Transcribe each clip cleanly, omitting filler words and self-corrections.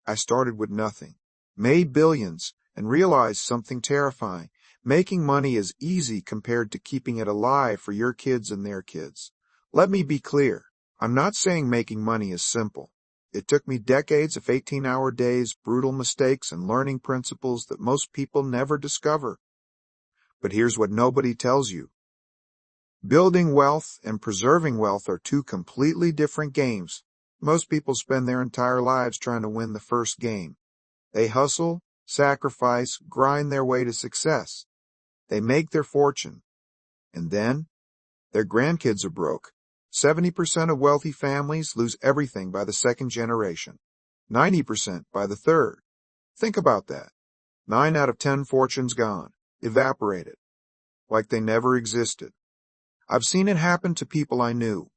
I started with nothing, made billions, and realized something terrifying. Making money is easy compared to keeping it alive for your kids and their kids. Let me be clear. I'm not saying making money is simple. It took me decades of 18-hour days, brutal mistakes, and learning principles that most people never discover. But here's what nobody tells you. Building wealth and preserving wealth are two completely different games. Most people spend their entire lives trying to win the first game. They hustle, sacrifice, grind their way to success. They make their fortune. And then, their grandkids are broke. 70% of wealthy families lose everything by the second generation. 90% by the third. Think about that. 9 out of 10 fortunes gone, evaporated, like they never existed. I've seen it happen to people I knew.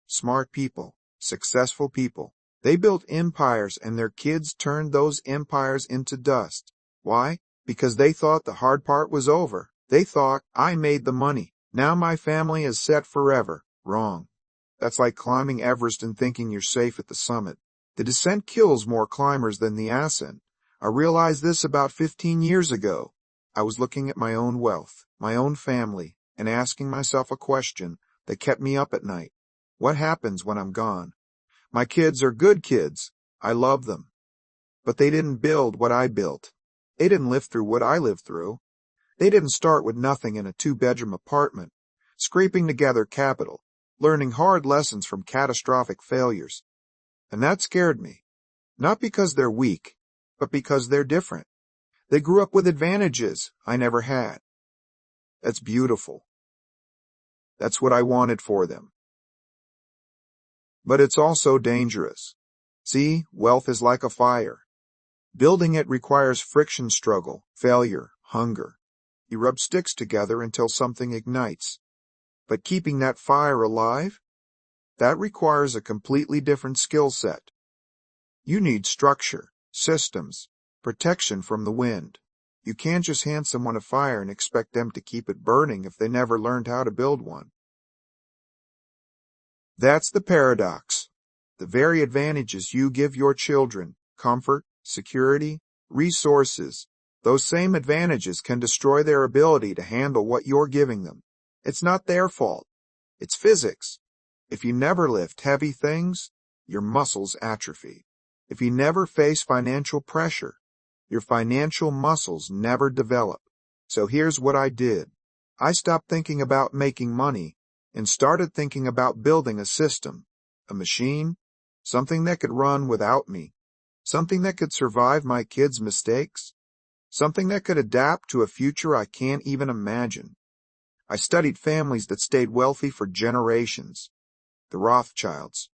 Smart people, successful people. They built empires and their kids turned those empires into dust. Why? Because they thought the hard part was over. They thought, I made the money. Now my family is set forever. Wrong. That's like climbing Everest and thinking you're safe at the summit. The descent kills more climbers than the ascent. I realized this about 15 years ago. I was looking at my own wealth, my own family, and asking myself a question that kept me up at night. What happens when I'm gone? My kids are good kids. I love them. But they didn't build what I built. They didn't live through what I lived through. They didn't start with nothing in a 2-bedroom apartment, scraping together capital, learning hard lessons from catastrophic failures. And that scared me. Not because they're weak, but because they're different. They grew up with advantages I never had. That's beautiful. That's what I wanted for them. But it's also dangerous. See, wealth is like a fire. Building it requires friction, struggle, failure, hunger. You rub sticks together until something ignites. But keeping that fire alive, that requires a completely different skill set. You need structure, systems, protection from the wind. You can't just hand someone a fire and expect them to keep it burning if they never learned how to build one. That's the paradox. The very advantages you give your children, comfort, security, resources, those same advantages can destroy their ability to handle what you're giving them. It's not their fault. It's physics. If you never lift heavy things, your muscles atrophy. If you never face financial pressure, your financial muscles never develop. So here's what I did. I stopped thinking about making money and started thinking about building a system, a machine, something that could run without me, something that could survive my kids' mistakes, something that could adapt to a future I can't even imagine. I studied families that stayed wealthy for generations. The Rothschilds,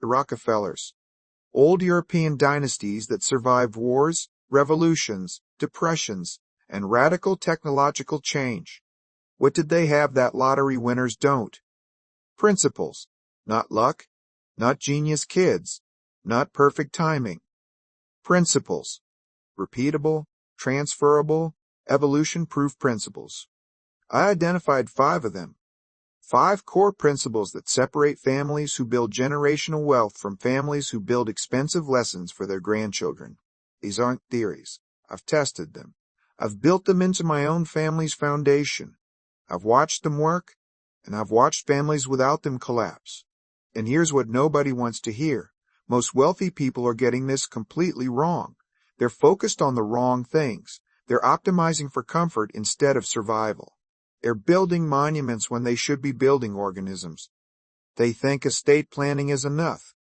the Rockefellers, old European dynasties that survived wars, revolutions, depressions, and radical technological change. What did they have that lottery winners don't? Principles, not luck, not genius kids, not perfect timing. Principles, repeatable, transferable, evolution-proof principles. I identified 5 of them. 5 core principles that separate families who build generational wealth from families who build expensive lessons for their grandchildren. These aren't theories. I've tested them. I've built them into my own family's foundation. I've watched them work, and I've watched families without them collapse. And here's what nobody wants to hear. Most wealthy people are getting this completely wrong. They're focused on the wrong things. They're optimizing for comfort instead of survival. They're building monuments when they should be building organisms. They think estate planning is enough,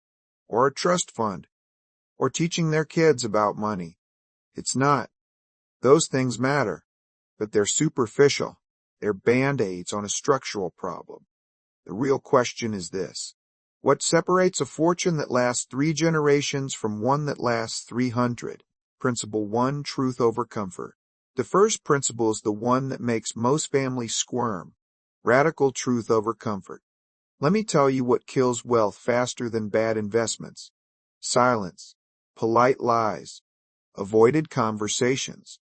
or a trust fund, or teaching their kids about money. It's not. Those things matter, but they're superficial. They're band-aids on a structural problem. The real question is this. What separates a fortune that lasts 3 generations from one that lasts 300? Principle 1, truth over comfort. The first principle is the one that makes most families squirm. Radical truth over comfort. Let me tell you what kills wealth faster than bad investments. Silence. Polite lies. Avoided conversations.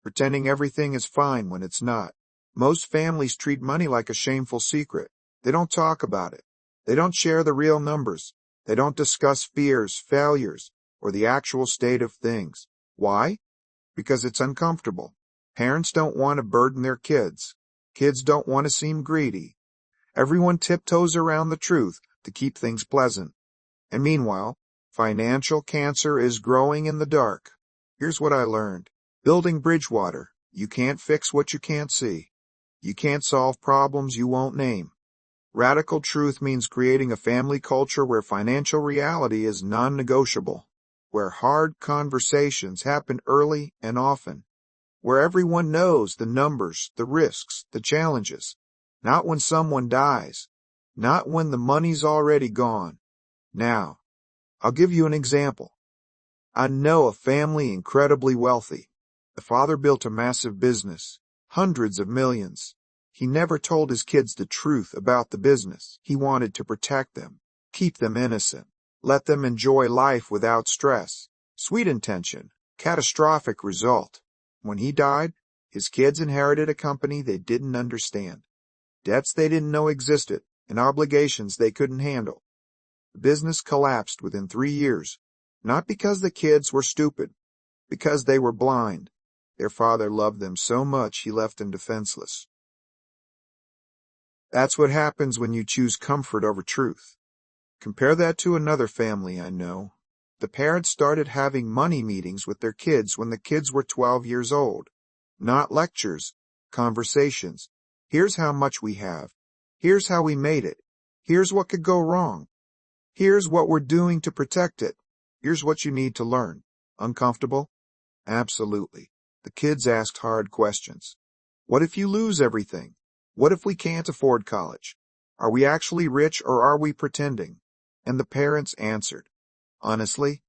Pretending everything is fine when it's not. Most families treat money like a shameful secret. They don't talk about it. They don't share the real numbers. They don't discuss fears, failures, or the actual state of things. Why? Because it's uncomfortable. Parents don't want to burden their kids. Kids don't want to seem greedy. Everyone tiptoes around the truth to keep things pleasant. And meanwhile, financial cancer is growing in the dark. Here's what I learned. Building Bridgewater, you can't fix what you can't see. You can't solve problems you won't name. Radical truth means creating a family culture where financial reality is non-negotiable, where hard conversations happen early and often, where everyone knows the numbers, the risks, the challenges, not when someone dies, not when the money's already gone. Now, I'll give you an example. I know a family incredibly wealthy. The father built a massive business, hundreds of millions. He never told his kids the truth about the business. He wanted to protect them, keep them innocent, let them enjoy life without stress. Sweet intention, catastrophic result. When he died, his kids inherited a company they didn't understand, debts they didn't know existed, and obligations they couldn't handle. The business collapsed within 3 years, not because the kids were stupid, because they were blind. Their father loved them so much he left them defenseless. That's what happens when you choose comfort over truth. Compare that to another family I know. The parents started having money meetings with their kids when the kids were 12 years old. Not lectures, conversations. Here's how much we have. Here's how we made it. Here's what could go wrong. Here's what we're doing to protect it. Here's what you need to learn. Uncomfortable? Absolutely. The kids asked hard questions. What if you lose everything? What if we can't afford college? Are we actually rich or are we pretending? And the parents answered. Honestly,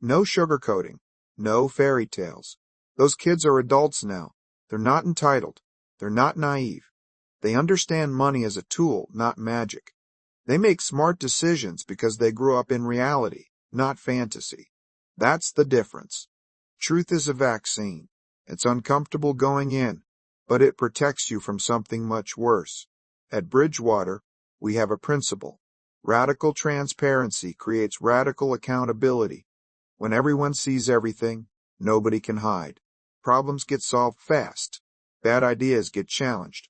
no sugarcoating, no fairy tales. Those kids are adults now. They're not entitled. They're not naive. They understand money as a tool, not magic. They make smart decisions because they grew up in reality, not fantasy. That's the difference. Truth is a vaccine. It's uncomfortable going in, but it protects you from something much worse. At Bridgewater, we have a principle. Radical transparency creates radical accountability. When everyone sees everything, nobody can hide. Problems get solved fast. Bad ideas get challenged.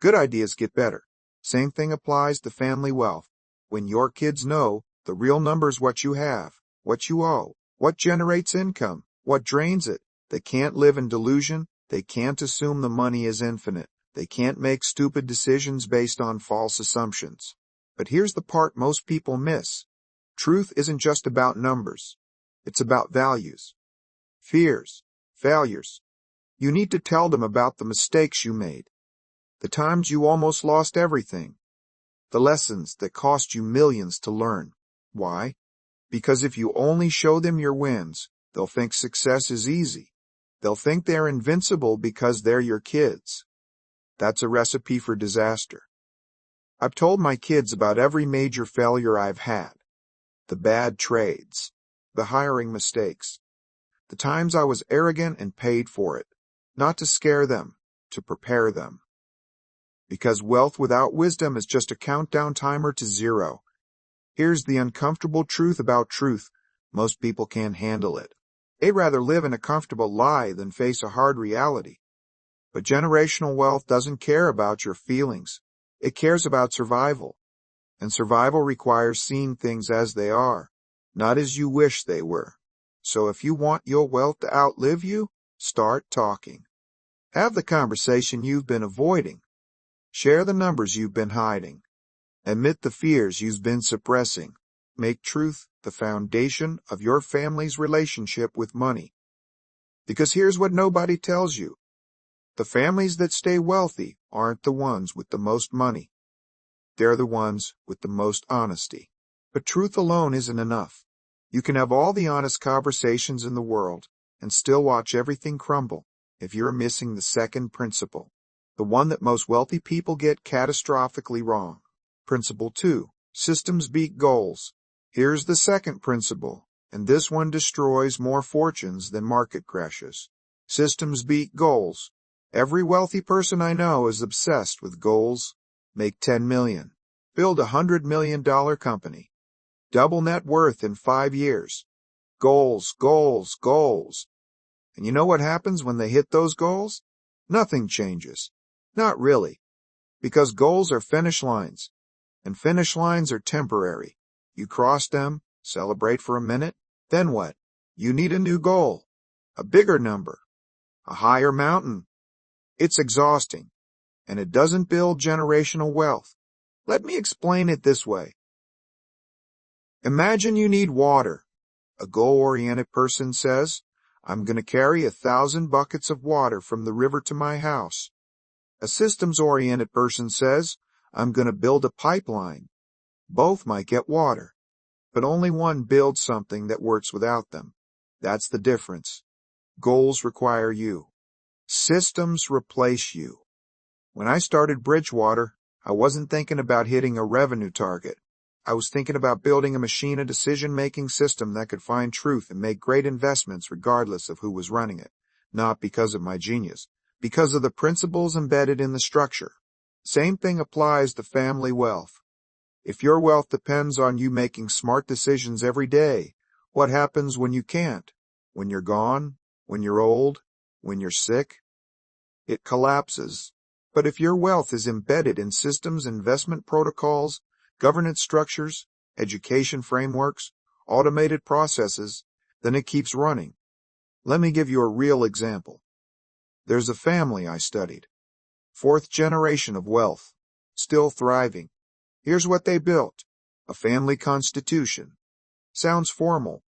Good ideas get better. Same thing applies to family wealth. When your kids know the real number's what you have, what you owe, what generates income, what drains it, they can't live in delusion. They can't assume the money is infinite. They can't make stupid decisions based on false assumptions. But here's the part most people miss. Truth isn't just about numbers. It's about values, fears, failures. You need to tell them about the mistakes you made, the times you almost lost everything, the lessons that cost you millions to learn. Why? Because if you only show them your wins, they'll think success is easy. They'll think they're invincible because they're your kids. That's a recipe for disaster. I've told my kids about every major failure I've had. The bad trades, the hiring mistakes, the times I was arrogant and paid for it, not to scare them, to prepare them. Because wealth without wisdom is just a countdown timer to zero. Here's the uncomfortable truth about truth. Most people can't handle it. They'd rather live in a comfortable lie than face a hard reality. But generational wealth doesn't care about your feelings. It cares about survival. And survival requires seeing things as they are, not as you wish they were. So if you want your wealth to outlive you, start talking. Have the conversation you've been avoiding. Share the numbers you've been hiding. Admit the fears you've been suppressing. Make truth the foundation of your family's relationship with money. Because here's what nobody tells you. The families that stay wealthy aren't the ones with the most money. They're the ones with the most honesty. But truth alone isn't enough. You can have all the honest conversations in the world and still watch everything crumble if you're missing the second principle, the one that most wealthy people get catastrophically wrong. Principle 2. Systems beat goals. Here's the second principle, and this one destroys more fortunes than market crashes. Systems beat goals. Every wealthy person I know is obsessed with goals. Make 10 million. Build a $100 million company. Double net worth in 5 years. Goals, goals, goals. And you know what happens when they hit those goals? Nothing changes. Not really. Because goals are finish lines. And finish lines are temporary. You cross them, celebrate for a minute, then what? You need a new goal. A bigger number. A higher mountain. It's exhausting. And it doesn't build generational wealth. Let me explain it this way. Imagine you need water. A goal-oriented person says, I'm going to carry 1,000 buckets of water from the river to my house. A systems-oriented person says, I'm going to build a pipeline. Both might get water, but only one builds something that works without them. That's the difference. Goals require you. Systems replace you. When I started Bridgewater, I wasn't thinking about hitting a revenue target. I was thinking about building a machine, a decision-making system that could find truth and make great investments regardless of who was running it. Not because of my genius, because of the principles embedded in the structure. Same thing applies to family wealth. If your wealth depends on you making smart decisions every day, what happens when you can't? When you're gone? When you're old? When you're sick? It collapses. But if your wealth is embedded in systems, investment protocols, governance structures, education frameworks, automated processes, then it keeps running. Let me give you a real example. There's a family I studied. 4th generation of wealth. Still thriving. Here's what they built. A family constitution. Sounds formal.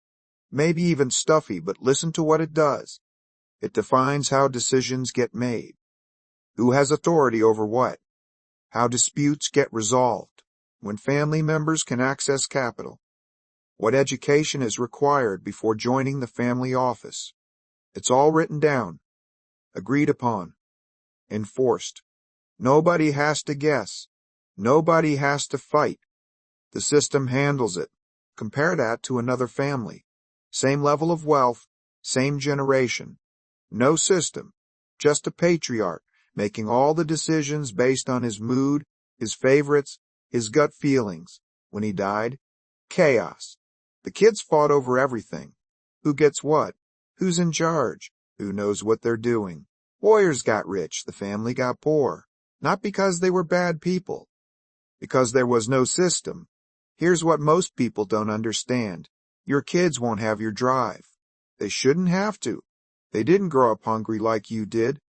Maybe even stuffy, but listen to what it does. It defines how decisions get made. Who has authority over what? How disputes get resolved. When family members can access capital. What education is required before joining the family office. It's all written down. Agreed upon. Enforced. Nobody has to guess. Nobody has to fight. The system handles it. Compare that to another family. Same level of wealth, same generation. No system. Just a patriarch making all the decisions based on his mood, his favorites, his gut feelings. When he died, chaos. The kids fought over everything. Who gets what? Who's in charge? Who knows what they're doing? Lawyers got rich, the family got poor. Not because they were bad people. Because there was no system. Here's what most people don't understand. Your kids won't have your drive. They shouldn't have to. They didn't grow up hungry like you did.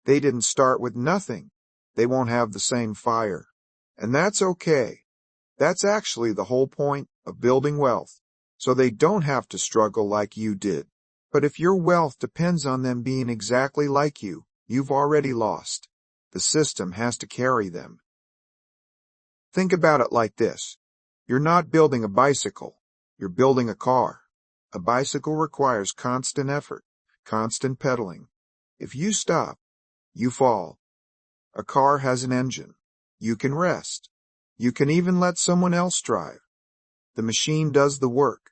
They didn't start with nothing. They won't have the same fire. And that's okay. That's actually the whole point of building wealth, so they don't have to struggle like you did. But if your wealth depends on them being exactly like you, you've already lost. The system has to carry them. Think about it like this. You're not building a bicycle. You're building a car. A bicycle requires constant effort, constant pedaling. If you stop, you fall. A car has an engine. You can rest. You can even let someone else drive. The machine does the work.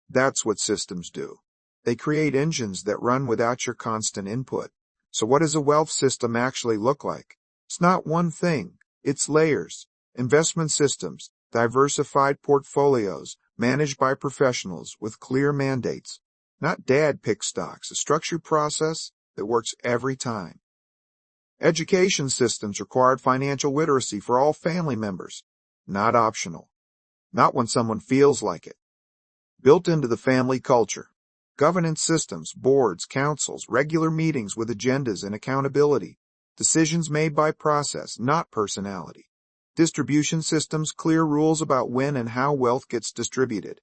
That's what systems do. They create engines that run without your constant input. So what does a wealth system actually look like? It's not one thing. It's layers. Investment systems, diversified portfolios, managed by professionals with clear mandates. Not dad pick stocks, a structured process that works every time. Education systems required financial literacy for all family members. Not optional. Not when someone feels like it. Built into the family culture. Governance systems, boards, councils, regular meetings with agendas and accountability. Decisions made by process, not personality. Distribution systems, clear rules about when and how wealth gets distributed.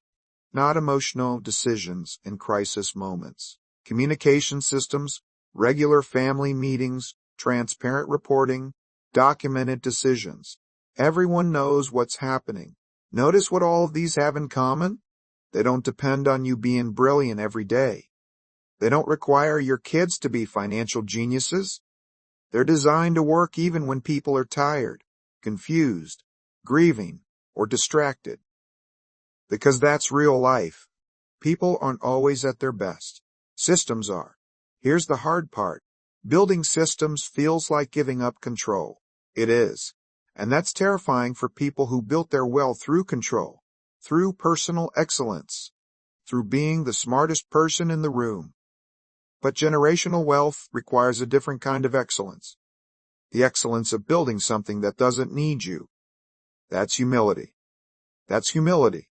Not emotional decisions in crisis moments. Communication systems, regular family meetings, transparent reporting, documented decisions. Everyone knows what's happening. Notice what all of these have in common? They don't depend on you being brilliant every day. They don't require your kids to be financial geniuses. They're designed to work even when people are tired, confused, grieving, or distracted. Because that's real life. People aren't always at their best. Systems are. Here's the hard part. Building systems feels like giving up control. It is. And that's terrifying for people who built their wealth through control, through personal excellence, through being the smartest person in the room. But generational wealth requires a different kind of excellence. The excellence of building something that doesn't need you. That's humility. That's humility.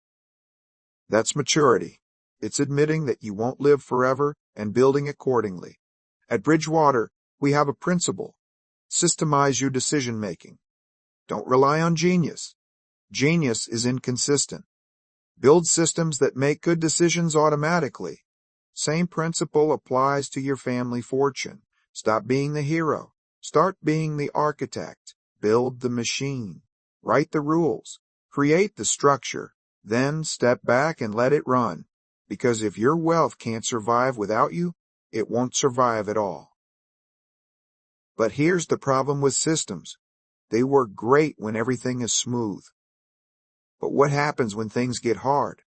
That's maturity. It's admitting that you won't live forever and building accordingly. At Bridgewater, we have a principle. Systemize your decision-making. Don't rely on genius. Genius is inconsistent. Build systems that make good decisions automatically. Same principle applies to your family fortune. Stop being the hero. Start being the architect. Build the machine. Write the rules. Create the structure. Then step back and let it run. Because if your wealth can't survive without you, it won't survive at all. But here's the problem with systems. They work great when everything is smooth. But what happens when things get hard?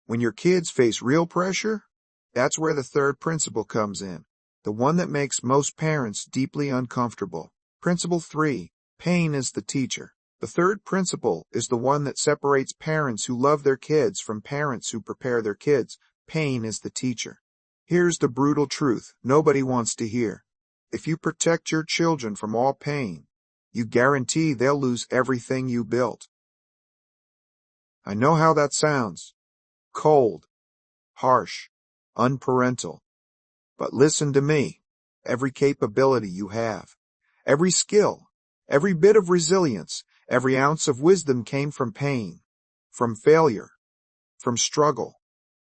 When your kids face real pressure? That's where the third principle comes in, the one that makes most parents deeply uncomfortable. Principle 3, pain is the teacher. The third principle is the one that separates parents who love their kids from parents who prepare their kids. Pain is the teacher. Here's the brutal truth nobody wants to hear. If you protect your children from all pain, you guarantee they'll lose everything you built. I know how that sounds. Cold, harsh, unparental. But listen to me. Every capability you have, every skill, every bit of resilience, every ounce of wisdom came from pain, from failure, from struggle,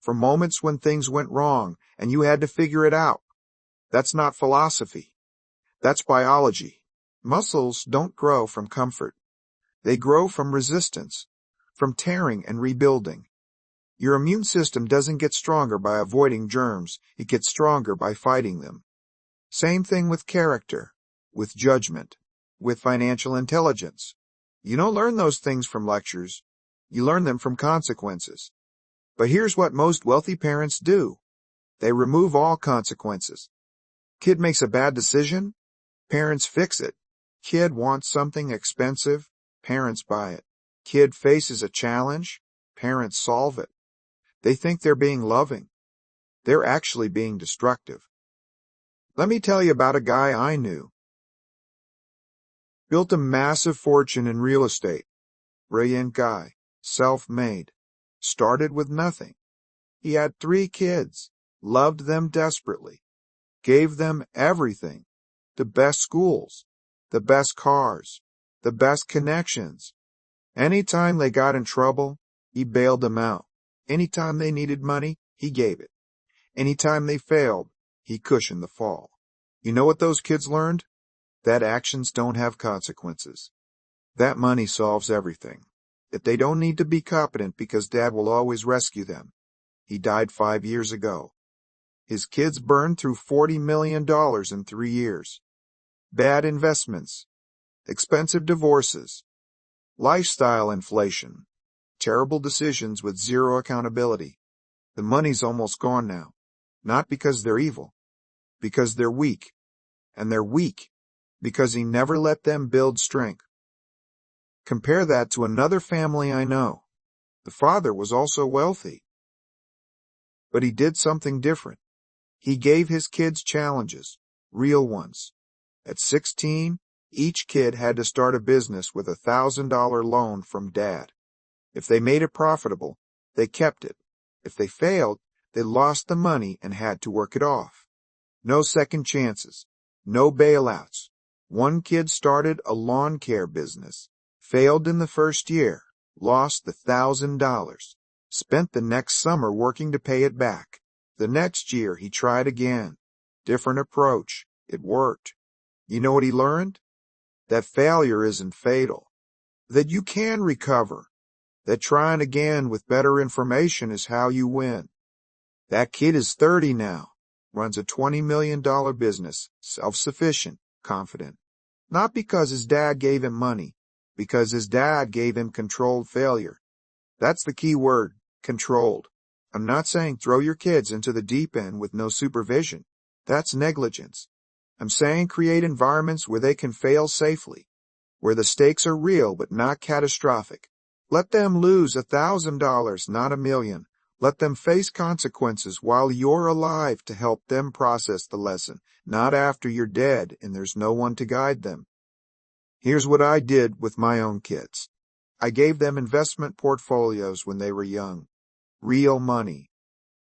from moments when things went wrong and you had to figure it out. That's not philosophy. That's biology. Muscles don't grow from comfort. They grow from resistance, from tearing and rebuilding. Your immune system doesn't get stronger by avoiding germs. It gets stronger by fighting them. Same thing with character, with judgment, with financial intelligence. You don't learn those things from lectures. You learn them from consequences. But here's what most wealthy parents do. They remove all consequences. Kid makes a bad decision, parents fix it. Kid wants something expensive, parents buy it. Kid faces a challenge, parents solve it. They think they're being loving. They're actually being destructive. Let me tell you about a guy I knew. Built a massive fortune in real estate. Brilliant guy, self-made. Started with nothing. He had 3 kids, loved them desperately, gave them everything, the best schools, the best cars, the best connections. Anytime they got in trouble, he bailed them out. Anytime they needed money, he gave it. Anytime they failed, he cushioned the fall. You know what those kids learned? That actions don't have consequences. That money solves everything. That they don't need to be competent because Dad will always rescue them. He died 5 years ago. His kids burned through $40 million in 3 years. Bad investments, expensive divorces, lifestyle inflation, terrible decisions with zero accountability. The money's almost gone now. Not because they're evil, because they're weak. And they're weak because he never let them build strength. Compare that to another family I know. The father was also wealthy. But he did something different. He gave his kids challenges, real ones. At 16, each kid had to start a business with a $1,000 loan from Dad. If they made it profitable, they kept it. If they failed, they lost the money and had to work it off. No second chances. No bailouts. One kid started a lawn care business, failed in the first year, lost the $1,000, spent the next summer working to pay it back. The next year he tried again. Different approach. It worked. You know what he learned? That failure isn't fatal. That you can recover. That trying again with better information is how you win. That kid is 30 now. Runs a $20 million business, self-sufficient, confident. Not because his dad gave him money, because his dad gave him controlled failure. That's the key word, controlled. I'm not saying throw your kids into the deep end with no supervision. That's negligence. I'm saying create environments where they can fail safely, where the stakes are real but not catastrophic. Let them lose $1,000, not $1 million. Let them face consequences while you're alive to help them process the lesson, not after you're dead and there's no one to guide them. Here's what I did with my own kids. I gave them investment portfolios when they were young. Real money.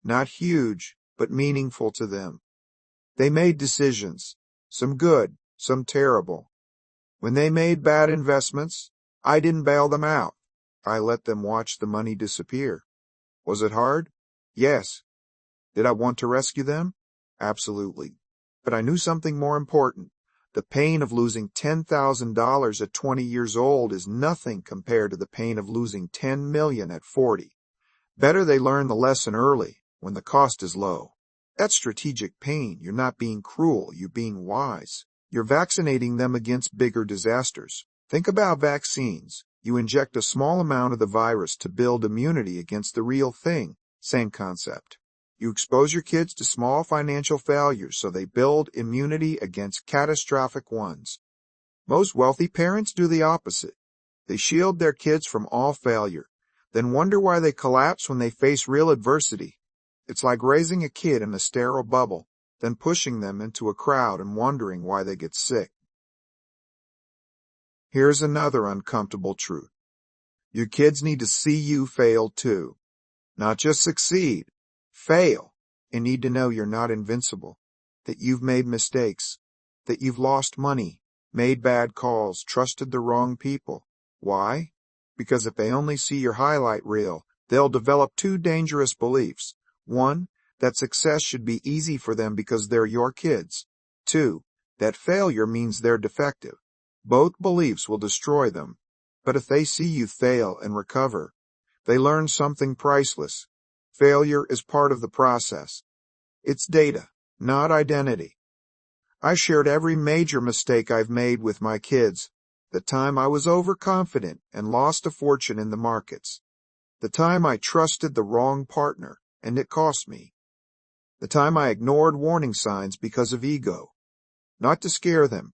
Not huge, but meaningful to them. They made decisions, some good, some terrible. When they made bad investments, I didn't bail them out. I let them watch the money disappear. Was it hard? Yes. Did I want to rescue them? Absolutely. But I knew something more important. The pain of losing $10,000 at 20 years old is nothing compared to the pain of losing $10 million at 40. Better they learn the lesson early, when the cost is low. That's strategic pain. You're not being cruel. You're being wise. You're vaccinating them against bigger disasters. Think about vaccines. You inject a small amount of the virus to build immunity against the real thing. Same concept. You expose your kids to small financial failures so they build immunity against catastrophic ones. Most wealthy parents do the opposite. They shield their kids from all failure, then wonder why they collapse when they face real adversity. It's like raising a kid in a sterile bubble, then pushing them into a crowd and wondering why they get sick. Here's another uncomfortable truth. Your kids need to see you fail too. Not just succeed. Fail, and need to know you're not invincible, that you've made mistakes, that you've lost money, made bad calls, trusted the wrong people. Why? Because if they only see your highlight reel, they'll develop two dangerous beliefs. One, that success should be easy for them because they're your kids. Two, that failure means they're defective. Both beliefs will destroy them. But if they see you fail and recover, they learn something priceless. Failure is part of the process. It's data, not identity. I shared every major mistake I've made with my kids. The time I was overconfident and lost a fortune in the markets. The time I trusted the wrong partner and it cost me. The time I ignored warning signs because of ego. Not to scare them,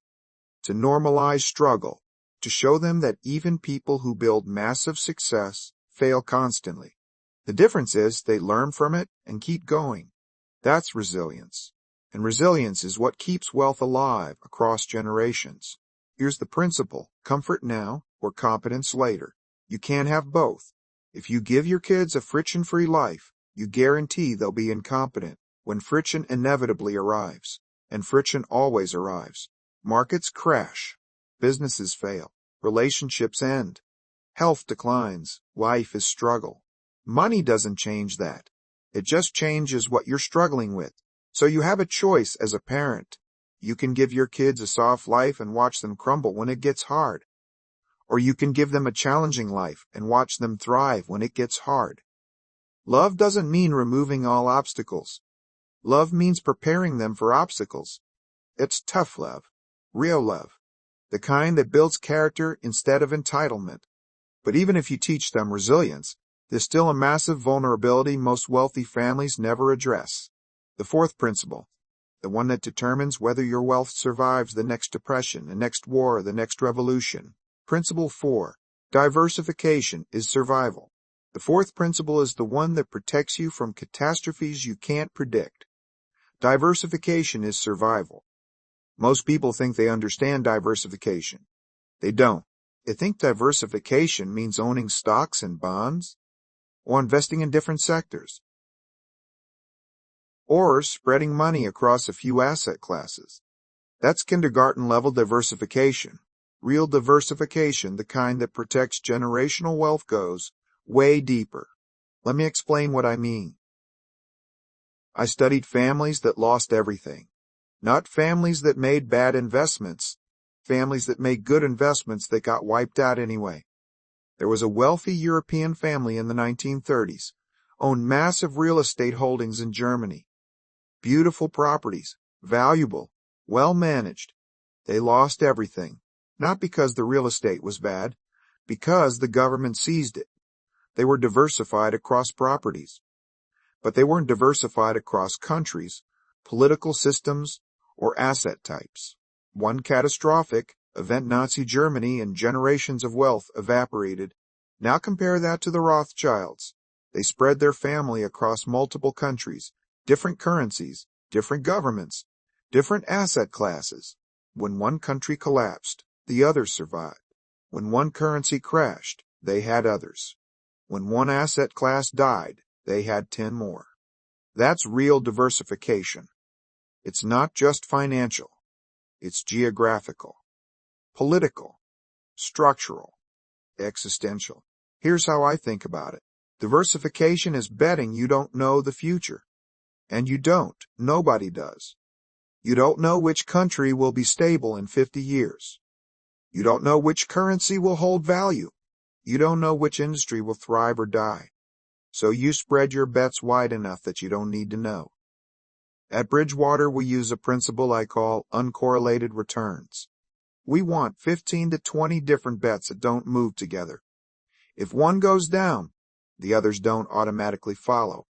to normalize struggle, to show them that even people who build massive success fail constantly. The difference is they learn from it and keep going. That's resilience. And resilience is what keeps wealth alive across generations. Here's the principle: comfort now or competence later. You can't have both. If you give your kids a friction-free life, you guarantee they'll be incompetent when friction inevitably arrives. And friction always arrives. Markets crash. Businesses fail. Relationships end. Health declines. Life is struggle. Money doesn't change that. It just changes what you're struggling with. So you have a choice as a parent. You can give your kids a soft life and watch them crumble when it gets hard. Or you can give them a challenging life and watch them thrive when it gets hard. Love doesn't mean removing all obstacles. Love means preparing them for obstacles. It's tough love, real love, the kind that builds character instead of entitlement. But even if you teach them resilience, there's still a massive vulnerability most wealthy families never address. The fourth principle, the one that determines whether your wealth survives the next depression, the next war, the next revolution. Principle 4, diversification is survival. The fourth principle is the one that protects you from catastrophes you can't predict. Diversification is survival. Most people think they understand diversification. They don't. They think diversification means owning stocks and bonds, or investing in different sectors, or spreading money across a few asset classes. That's kindergarten-level diversification. Real diversification, the kind that protects generational wealth, goes way deeper. Let me explain what I mean. I studied families that lost everything. Not families that made bad investments. Families that made good investments that got wiped out anyway. There was a wealthy European family in the 1930s, owned massive real estate holdings in Germany. Beautiful properties, valuable, well managed. They lost everything, not because the real estate was bad, because the government seized it. They were diversified across properties. But they weren't diversified across countries, political systems, or asset types. One catastrophic event, Nazi Germany, and generations of wealth evaporated. Now compare that to the Rothschilds. They spread their family across multiple countries, different currencies, different governments, different asset classes. When one country collapsed, the others survived. When one currency crashed, they had others. When one asset class died, they had 10 more. That's real diversification. It's not just financial. It's geographical, political, structural, existential. Here's how I think about it. Diversification is betting you don't know the future. And you don't. Nobody does. You don't know which country will be stable in 50 years. You don't know which currency will hold value. You don't know which industry will thrive or die. So you spread your bets wide enough that you don't need to know. At Bridgewater, we use a principle I call uncorrelated returns. We want 15 to 20 different bets that don't move together. If one goes down, the others don't automatically follow.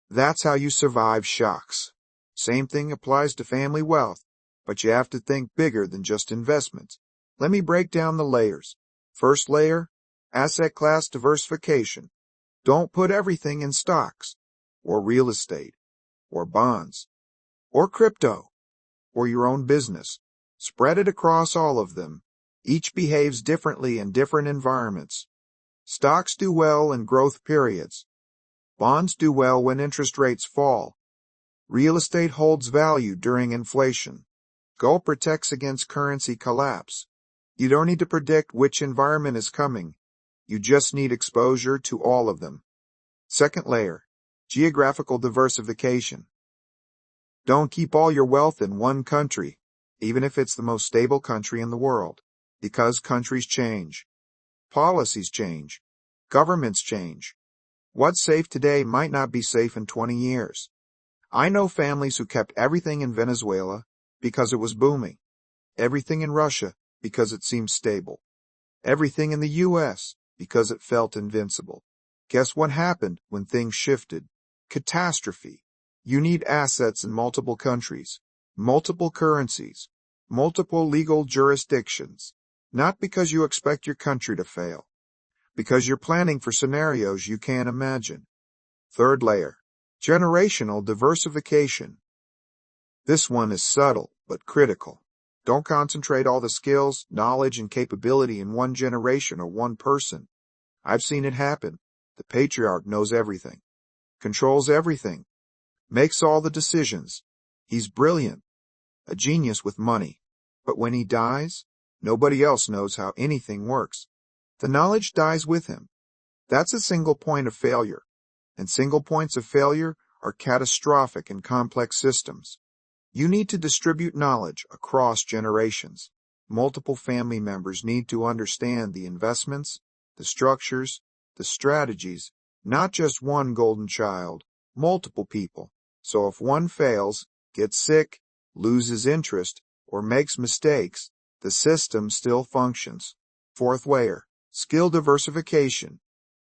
That's how you survive shocks. Same thing applies to family wealth, but you have to think bigger than just investments. Let me break down the layers. First layer, asset class diversification. Don't put everything in stocks, or real estate, or bonds, or crypto, or your own business. Spread it across all of them. Each behaves differently in different environments. Stocks do well in growth periods. Bonds do well when interest rates fall. Real estate holds value during inflation. Gold protects against currency collapse. You don't need to predict which environment is coming. You just need exposure to all of them. Second layer, geographical diversification. Don't keep all your wealth in one country, even if it's the most stable country in the world, because countries change. Policies change. Governments change. What's safe today might not be safe in 20 years. I know families who kept everything in Venezuela because it was booming, everything in Russia because it seemed stable, everything in the U.S. because it felt invincible. Guess what happened when things shifted? Catastrophe. You need assets in multiple countries, multiple currencies, multiple legal jurisdictions, not because you expect your country to fail, because you're planning for scenarios you can't imagine. Third layer, generational diversification. This one is subtle but critical. Don't concentrate all the skills, knowledge, and capability in one generation or one person. I've seen it happen. The patriarch knows everything, controls everything, makes all the decisions. He's brilliant, a genius with money. But when he dies, nobody else knows how anything works. The knowledge dies with him. That's a single point of failure. And single points of failure are catastrophic in complex systems. You need to distribute knowledge across generations. Multiple family members need to understand the investments, the structures, the strategies, not just one golden child, multiple people. So if one fails, gets sick, loses interest, or makes mistakes, the system still functions. Fourth layer, skill diversification.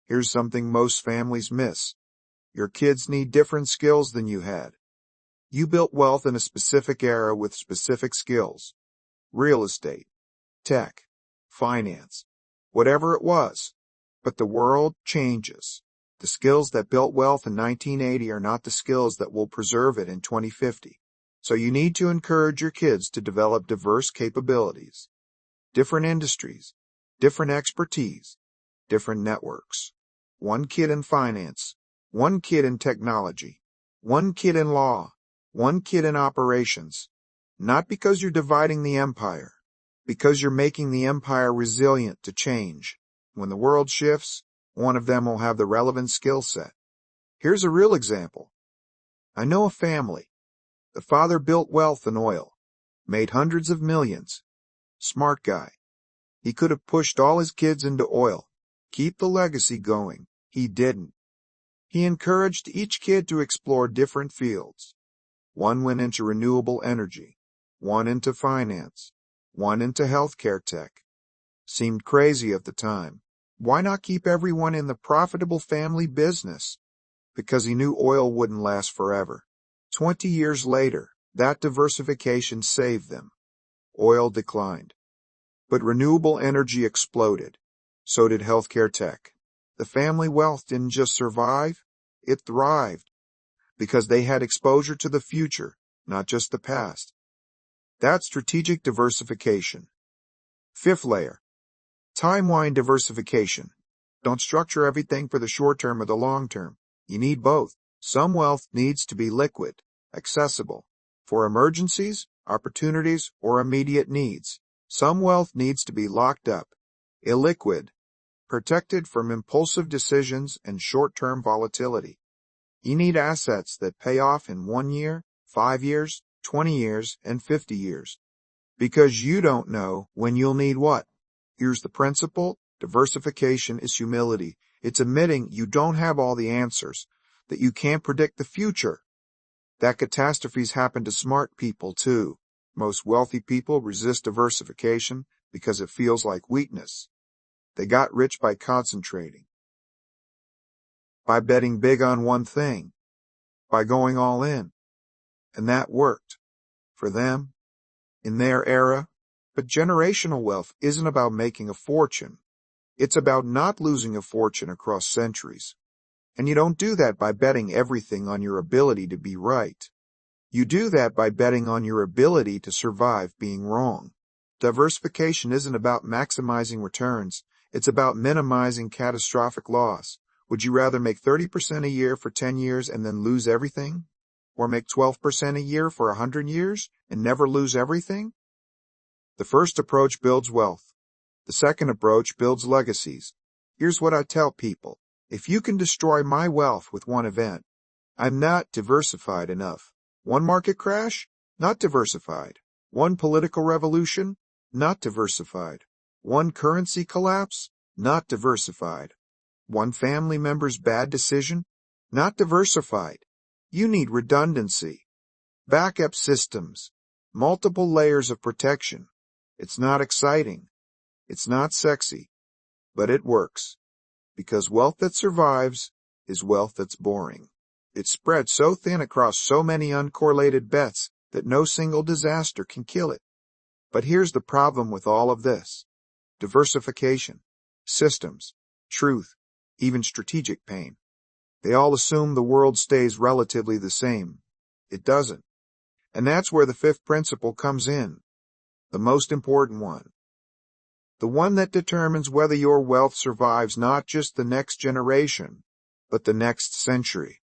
Here's something most families miss. Your kids need different skills than you had. You built wealth in a specific era with specific skills. Real estate, tech, finance, whatever it was. But the world changes. The skills that built wealth in 1980 are not the skills that will preserve it in 2050. So you need to encourage your kids to develop diverse capabilities, different industries, different expertise, different networks. One kid in finance, one kid in technology, one kid in law, one kid in operations. Not because you're dividing the empire, because you're making the empire resilient to change. When the world shifts, one of them will have the relevant skill set. Here's a real example. I know a family. The father built wealth in oil, made hundreds of millions. Smart guy. He could have pushed all his kids into oil, keep the legacy going. He didn't. He encouraged each kid to explore different fields. One went into renewable energy, one into finance, one into healthcare tech. Seemed crazy at the time. Why not keep everyone in the profitable family business? Because he knew oil wouldn't last forever. 20 years later, that diversification saved them. Oil declined. But renewable energy exploded. So did healthcare tech. The family wealth didn't just survive, it thrived, because they had exposure to the future, not just the past. That's strategic diversification. Fifth layer, timeline diversification. Don't structure everything for the short term or the long term. You need both. Some wealth needs to be liquid, accessible, for emergencies, opportunities, or immediate needs. Some wealth needs to be locked up, illiquid, protected from impulsive decisions and short-term volatility. You need assets that pay off in 1 year, 5 years, 20 years, and 50 years. Because you don't know when you'll need what. Here's the principle. Diversification is humility. It's admitting you don't have all the answers, that you can't predict the future, that catastrophes happen to smart people too. Most wealthy people resist diversification because it feels like weakness. They got rich by concentrating, by betting big on one thing, by going all in. And that worked for them in their era. But generational wealth isn't about making a fortune. It's about not losing a fortune across centuries. And you don't do that by betting everything on your ability to be right. You do that by betting on your ability to survive being wrong. Diversification isn't about maximizing returns. It's about minimizing catastrophic loss. Would you rather make 30% a year for 10 years and then lose everything? Or make 12% a year for 100 years and never lose everything? The first approach builds wealth. The second approach builds legacies. Here's what I tell people. If you can destroy my wealth with one event, I'm not diversified enough. One market crash? Not diversified. One political revolution? Not diversified. One currency collapse? Not diversified. One family member's bad decision? Not diversified. You need redundancy, backup systems, multiple layers of protection. It's not exciting. It's not sexy, but it works. Because wealth that survives is wealth that's boring. It's spread so thin across so many uncorrelated bets that no single disaster can kill it. But here's the problem with all of this. Diversification, systems, truth, even strategic pain. They all assume the world stays relatively the same. It doesn't. And that's where the fifth principle comes in. The most important one. The one that determines whether your wealth survives not just the next generation, but the next century.